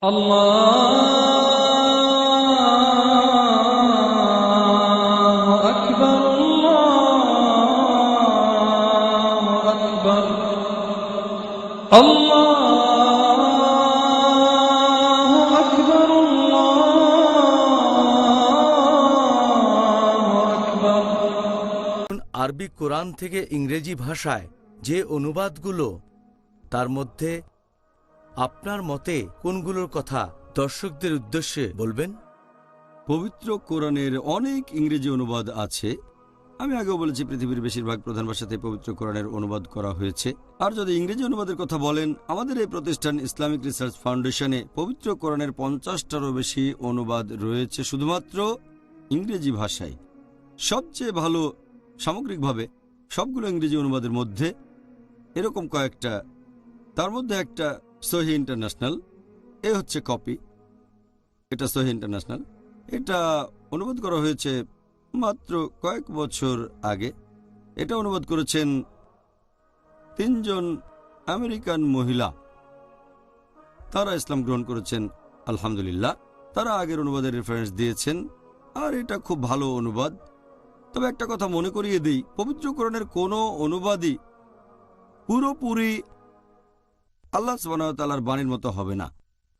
الله أكبر الله أكبر الله أكبر الله أكبر। আরবি কোরআন থেকে ইংরেজি ভাষায় যে অনুবাদগুলো, তার মধ্যে আপনার মতে কোনগুলোর কথা দর্শকদের উদ্দেশ্যে বলবেন? পবিত্র কোরআনের অনেক ইংরেজি অনুবাদ আছে। আমি আগেও বলেছি, পৃথিবীর বেশিরভাগ প্রধান ভাষাতে পবিত্র কোরআনের অনুবাদ করা হয়েছে। আর যদি ইংরেজি অনুবাদের কথা বলেন, আমাদের এই প্রতিষ্ঠান ইসলামিক রিসার্চ ফাউন্ডেশনে পবিত্র কোরআনের 50টারও বেশি অনুবাদ রয়েছে শুধুমাত্র ইংরেজি ভাষায়। সবচেয়ে ভালো সামগ্রিকভাবে সবগুলো ইংরেজি অনুবাদের মধ্যে এরকম কয়েকটা, তার মধ্যে একটা সহিহ ইন্টারন্যাশনাল। এ হচ্ছে কপি, এটা সহিহ ইন্টারন্যাশনাল। এটা অনুবাদ করা হয়েছে মাত্র কয়েক বছর আগে। এটা অনুবাদ করেছেন 3 জন আমেরিকান মহিলা। তারা ইসলাম গ্রহণ করেছেন আলহামদুলিল্লাহ। তারা আগের অনুবাদের রেফারেন্স দিয়েছেন, আর এটা খুব ভালো অনুবাদ। তবে একটা কথা মনে করিয়ে দিই, পবিত্র কোরআনের কোনো অনুবাদই পুরোপুরি আল্লাহ সুবহানাহু ওয়া তাআলার বাণীর মতো হবে না,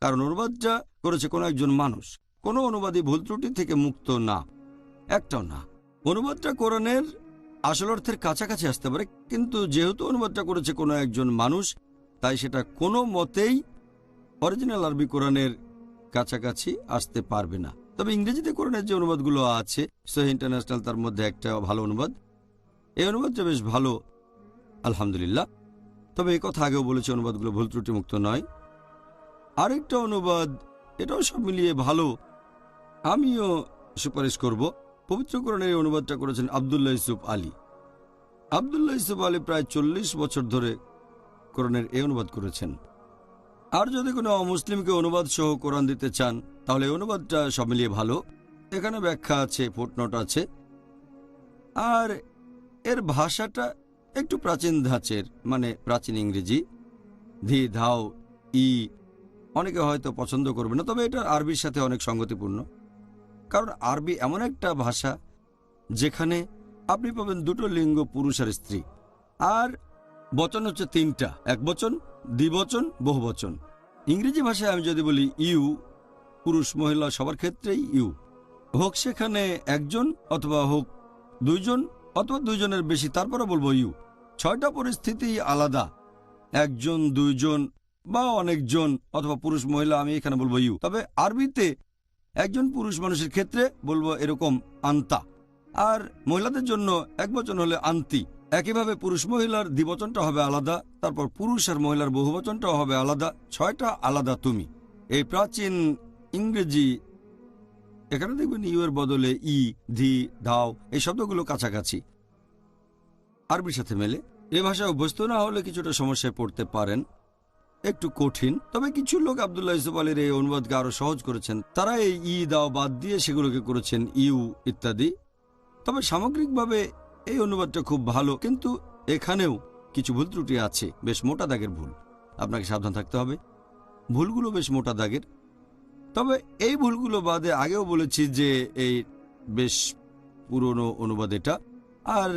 কারণ অনুবাদটা করেছে কোনো একজন মানুষ। কোনো অনুবাদই ভুল ত্রুটি থেকে মুক্ত না, একটাও না। অনুবাদটা কোরআনের আসল অর্থের কাছাকাছি আসতে পারে, কিন্তু যেহেতু অনুবাদটা করেছে কোনো একজন মানুষ, তাই সেটা কোনো মতেই অরিজিনাল আরবি কোরআনের কাছাকাছি আসতে পারবে না। তবে ইংরেজিতে কোরআনের যে অনুবাদগুলো আছে, সহিহ ইন্টারন্যাশনাল তার মধ্যে একটা ভালো অনুবাদ। এই অনুবাদটা বেশ ভালো আলহামদুলিল্লাহ। তবে এই কথা আগেও বলেছে, অনুবাদগুলো ভুল ত্রুটি মুক্ত নয়। আরেকটা অনুবাদ, এটাও সব মিলিয়ে ভালো, আমিও সুপারিশ করব। পবিত্র কোরআনের এই অনুবাদটা করেছেন আব্দুল্লাহ ইউসুফ আলী। আব্দুল্লাহ ইউসুফ আলী প্রায় 40 বছর ধরে কোরআনের এই অনুবাদ করেছেন। আর যদি কোনো অমুসলিমকে অনুবাদ সহ কোরআন দিতে চান, তাহলে এই অনুবাদটা সব মিলিয়ে ভালো। এখানে ব্যাখ্যা আছে, ফুটনোট আছে, আর এর ভাষাটা একটু প্রাচীন ধাঁচের, মানে প্রাচীন ইংরেজি, ধি ধাও ই। অনেকে হয়তো পছন্দ করবে না, তবে এটা আরবির সাথে অনেক সঙ্গতিপূর্ণ। কারণ আরবি এমন একটা ভাষা যেখানে আপনি পাবেন দুটো লিঙ্গ, পুরুষ আর স্ত্রী, আর বচন হচ্ছে 3টা, একবচন, দ্বিবচন, বহুবচন। ইংরেজি ভাষায় আমি যদি বলি ইউ, পুরুষ মহিলা সবার ক্ষেত্রেই ইউ, হোক সেখানে একজন অথবা হোক 2 জন অথবা 2 জনের বেশি, তারপরে বলবো ইউ। 6টা পরিস্থিতি আলাদা, একজন, 2 জন বা অনেকজন অথবা পুরুষ মহিলা, আমি এখানে বলবো ইউ। তবে আরবিতে একজন পুরুষ মানুষের ক্ষেত্রে বলবো এরকম আন্তা, আর মহিলাদের জন্য একবচন হলে আন্তি। একইভাবে পুরুষ মহিলার দ্বিবচনটা হবে আলাদা, তারপর পুরুষ আর মহিলার বহুবচনটাও হবে আলাদা। 6টা আলাদা তুমি। এই প্রাচীন ইংরেজি, এখানে দেখবেন ইউ এর বদলে ই, ধি, ধাও, এই শব্দগুলো কাছাকাছি আরবির সাথে মেলে। এ ভাষায় অভ্যস্ত না হলে কিছুটা সমস্যায় পড়তে পারেন, একটু কঠিন। তবে কিছু লোক আব্দুল্লাহ ইউসুফ আলীর এই অনুবাদকে আরো সহজ করেছেন। তারা এই ই দাও বাদ দিয়ে সেগুলোকে করেছেন ইউ ইত্যাদি। তবে সামগ্রিকভাবে এই অনুবাদটা খুব ভালো, কিন্তু এখানেও কিছু ভুল ত্রুটি আছে, বেশ মোটা দাগের ভুল। আপনাকে সাবধান থাকতে হবে, ভুলগুলো বেশ মোটা দাগের। তবে এই ভুলগুলো বাদে আগেও বলেছি যে এই বেশ পুরনো অনুবাদ এটা, আর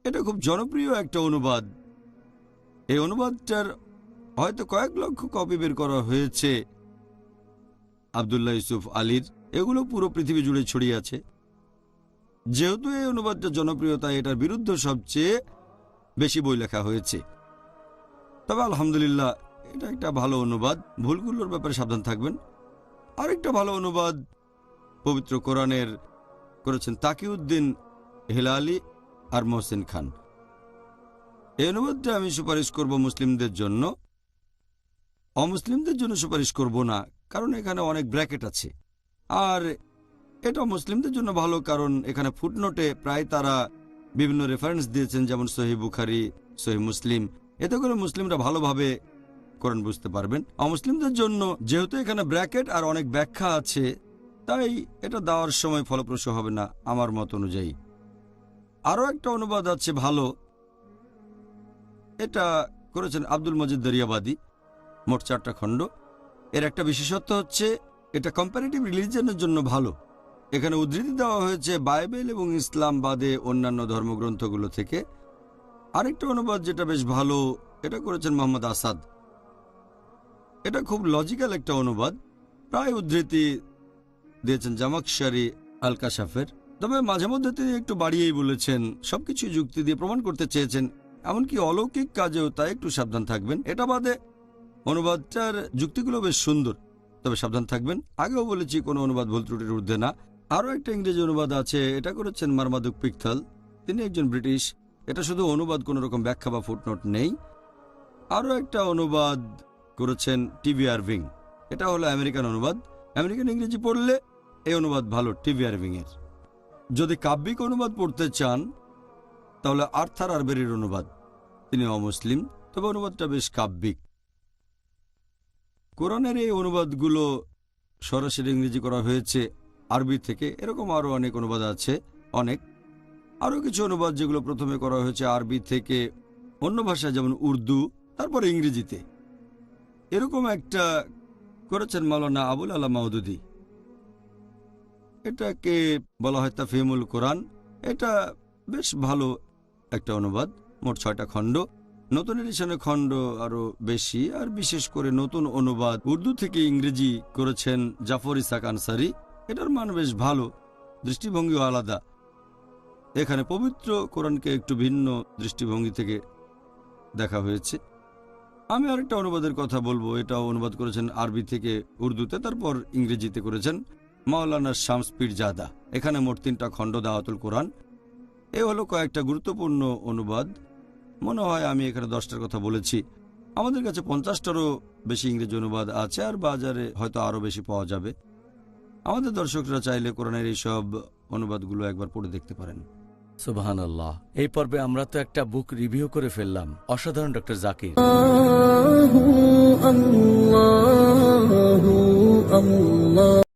এটা খুব জনপ্রিয় একটা অনুবাদ। এই অনুবাদটার হয়তো কয়েক লক্ষ কপি বের করা হয়েছে আব্দুল্লাহ ইউসুফ আলীর। এগুলো পুরো পৃথিবী জুড়ে ছড়িয়ে আছে। যেহেতু এই অনুবাদটা জনপ্রিয়তা, এটার বিরুদ্ধে সবচেয়ে বেশি বই লেখা হয়েছে। তবে আলহামদুলিল্লাহ এটা একটা ভালো অনুবাদ। ভুলগুলোর ব্যাপারে সাবধান থাকবেন। আরেকটা ভালো অনুবাদ পবিত্র কোরআনের করেছেন তাকিউদ্দিন হেলালি আর মোহসিন খান। এই অনুবাদটা আমি সুপারিশ করব মুসলিমদের জন্য, অমুসলিমদের জন্য সুপারিশ করব না, কারণ এখানে অনেক ব্র্যাকেট আছে। আর এটা মুসলিমদের জন্য ভালো, কারণ এখানে ফুটনোটে প্রায় তারা বিভিন্ন রেফারেন্স দিয়েছেন, যেমন সহিহ বুখারী, সহিহ মুসলিম। এতে করে মুসলিমরা ভালোভাবে কোরআন বুঝতে পারবেন। অমুসলিমদের জন্য যেহেতু এখানে ব্র্যাকেট আর অনেক ব্যাখ্যা আছে, তাই এটা দেওয়ার সময় ফলপ্রসূ হবে না আমার মত অনুযায়ী। আরও একটা অনুবাদ আছে ভালো, এটা করেছেন আব্দুল মজিদ দরিয়াবাদী। মোট 4টা খণ্ড। এর একটা বিশেষত্ব হচ্ছে এটা কম্পারেটিভ রিলিজিয়নের জন্য ভালো। এখানে উদ্ধৃতি দেওয়া হয়েছে বাইবেল এবং ইসলাম বাদে অন্যান্য ধর্মগ্রন্থগুলো থেকে। আরেকটা অনুবাদ যেটা বেশ ভালো, এটা করেছেন মোহাম্মদ আসাদ। এটা খুব লজিক্যাল একটা অনুবাদ, প্রায় উদ্ধৃতি দিয়েছেন জামাকশারি আল কাশাফের। তবে মাঝে মধ্যে তিনি একটু বাড়িয়েই বলেছেন, সবকিছু যুক্তি দিয়ে প্রমাণ করতে চেয়েছেন, এমনকি অলৌকিক কাজেও তাই একটু সাবধান থাকবেন। এটা বাদে অনুবাদটার যুক্তিগুলো বেশ সুন্দর, তবে সাবধান থাকবেন। আগেও বলেছি কোনো অনুবাদ ভুল ত্রুটির ঊর্ধ্বে না। আরও একটা ইংরেজি অনুবাদ আছে, এটা করেছেন মারমাদুক পিকথল, তিনি একজন ব্রিটিশ। এটা শুধু অনুবাদ, কোনো রকম ব্যাখ্যা বা ফুটনোট নেই। আরও একটা অনুবাদ করেছেন টিভি আরভিং, এটা হলো আমেরিকান অনুবাদ। আমেরিকান ইংরেজি পড়লে এই অনুবাদ ভালো টিভি আরভিং এর। যদি কাব্যিক অনুবাদ পড়তে চান তাহলে আর্থার আরবেরির অনুবাদ, তিনি অমুসলিম, তবে অনুবাদটা বেশ কাব্যিক। কোরআনের এই অনুবাদগুলো সরাসরি ইংরেজি করা হয়েছে আরবি থেকে। এরকম আরও অনেক অনুবাদ আছে, অনেক। আরও কিছু অনুবাদ যেগুলো প্রথমে করা হয়েছে আরবি থেকে অন্য ভাষায়, যেমন উর্দু, তারপরে ইংরেজিতে। এরকম একটা করেছেন মাওলানা আবুল আলা মাওদুদি। এটাকে বলা হয় তাফহিমুল কোরআন। এটা বেশ ভালো একটা অনুবাদ, মোট 6টা খণ্ড। নতুন এডিশনে খণ্ড আরও বেশি, আর বিশেষ করে নতুন অনুবাদ উর্দু থেকে ইংরেজি করেছেন জাফর ইসাক আনসারি। এটার মান বেশ ভালো, দৃষ্টিভঙ্গিও আলাদা। এখানে পবিত্র কোরআনকে একটু ভিন্ন দৃষ্টিভঙ্গি থেকে দেখা হয়েছে। আমি আরেকটা অনুবাদের কথা বলবো, এটাও অনুবাদ করেছেন আরবি থেকে উর্দুতে, তারপর ইংরেজিতে করেছেন মাওলানা শামস পীরজাদা। এখানে মোট 3টা খণ্ড দাওয়াতুল কোরআন। এ হলো কয়েকটা গুরুত্বপূর্ণ অনুবাদ। মনে হয় আমি এখানে 10টার কথা বলেছি। আমাদের কাছে 50টারও বেশি ইংরেজি অনুবাদ আছে, আর বাজারে হয়তো আরও বেশি পাওয়া যাবে। আমাদের দর্শকরা চাইলে কোরআনের এইসব অনুবাদগুলো একবার পড়ে দেখতে পারেন। সুবহানাল্লাহ। এই পর্বে আমরা তো একটা বুক রিভিউ করে ফেললাম। অসাধারণ ডক্টর জাকির।